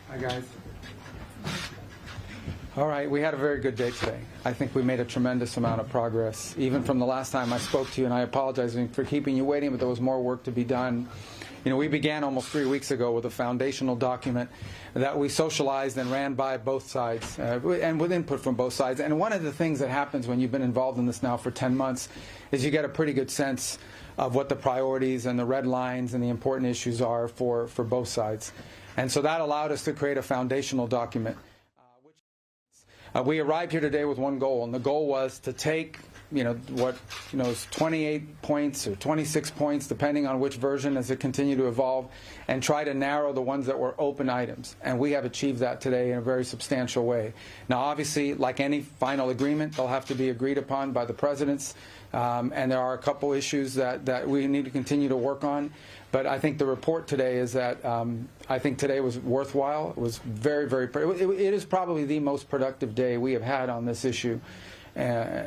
Hi, guys. All right, we had a very good day today. I think we made a tremendous amount of progress, even from the last time I spoke to you, and I apologize for keeping you waiting, but there was more work to be done. You know, we began almost 3 weeks ago with a foundational document that we socialized and ran by both sides, and with input from both sides. And one of the things that happens when you've been involved in this now for 10 months is you get a pretty good sense of what the priorities and the red lines and the important issues are for both sides. And so that allowed us to create a foundational document. We arrived here today with one goal, and the goal was to take, is 28 points or 26 points, depending on which version as it continued to evolve, and try to narrow the ones that were open items. And we have achieved that today in a very substantial way. Now, obviously, like any final agreement, they'll have to be agreed upon by the presidents, and there are a couple issues that we need to continue to work on. But I think the report today is that I think today was worthwhile. It was very, very. It is probably the most productive day we have had on this issue,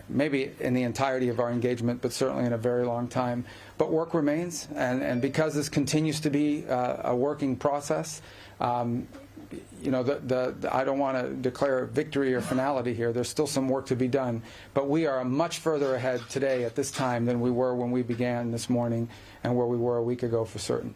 maybe in the entirety of our engagement, but certainly in a very long time. But work remains, and because this continues to be a working process, I don't want to declare victory or finality here. There's still some work to be done, but we are much further ahead today at this time than we were when we began this morning and where we were a week ago for certain.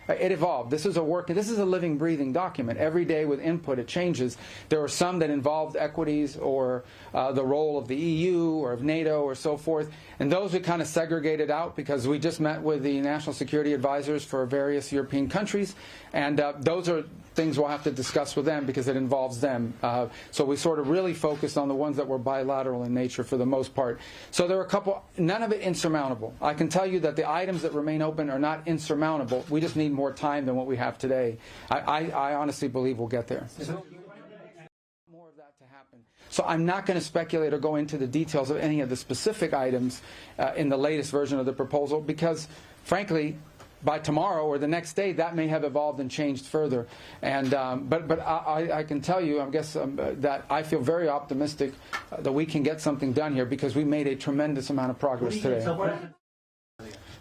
It evolved. This is a living, breathing document. Every day with input, it changes. There were some that involved equities or the role of the EU or of NATO or so forth, and those we kind of segregated out because we just met with the national security advisors for various European countries, and those are things we'll have to discuss with them because it involves them. So we sort of really focused on the ones that were bilateral in nature for the most part. So there are a couple, none of it insurmountable. I can tell you that the items that remain open are not insurmountable. We just need more time than what we have today. I honestly believe we'll get there. More of that to happen. So I'm not going to speculate or go into the details of any of the specific items in the latest version of the proposal because, frankly, by tomorrow or the next day, that may have evolved and changed further. And but I can tell you, I guess, that I feel very optimistic that we can get something done here because we made a tremendous amount of progress today.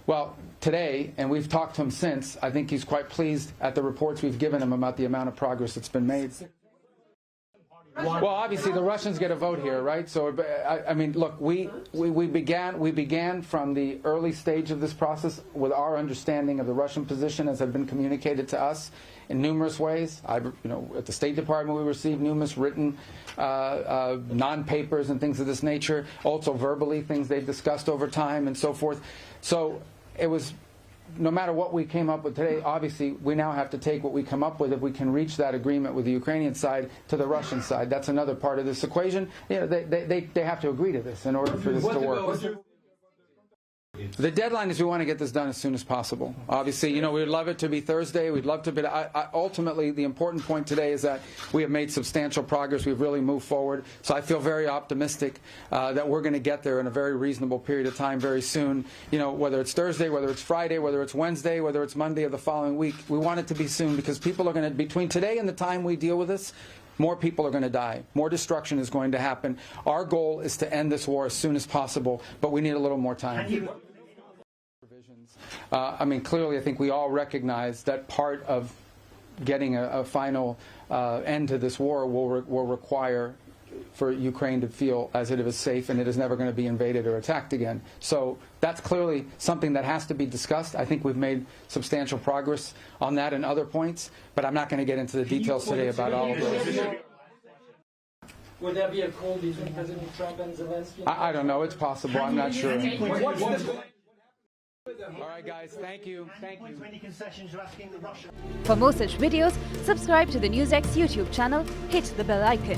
Well, today, and we've talked to him since, I think he's quite pleased at the reports we've given him about the amount of progress that's been made. Well, obviously the Russians get a vote here, right? So, I mean, look, we began from the early stage of this process with our understanding of the Russian position as had been communicated to us in numerous ways. At the State Department we received numerous written non-papers and things of this nature, also verbally things they've discussed over time and so forth. So it was. No matter what we came up with today, obviously we now have to take what we come up with if we can reach that agreement with the Ukrainian side to the Russian side. That's another part of this equation. They have to agree to this in order for this to work. The deadline is we want to get this done as soon as possible. Obviously, we'd love it to be Thursday. We'd love to be. Ultimately, the important point today is that we have made substantial progress. We've really moved forward. So I feel very optimistic that we're going to get there in a very reasonable period of time very soon. Whether it's Thursday, whether it's Friday, whether it's Wednesday, whether it's Monday of the following week, we want it to be soon because people are going to, between today and the time we deal with this, more people are going to die. More destruction is going to happen. Our goal is to end this war as soon as possible, but we need a little more time. Clearly, I think we all recognize that part of getting a final end to this war will require for Ukraine to feel as if it is safe and it is never going to be invaded or attacked again. So that's clearly something that has to be discussed. I think we've made substantial progress on that and other points, but I'm not going to get into the details today about all of those. Would there be a call between President Trump and Zelensky? I don't know. It's possible. I'm not sure. All right, guys. Thank you. Thank you. For more such videos, subscribe to the NewsX YouTube channel, hit the bell icon.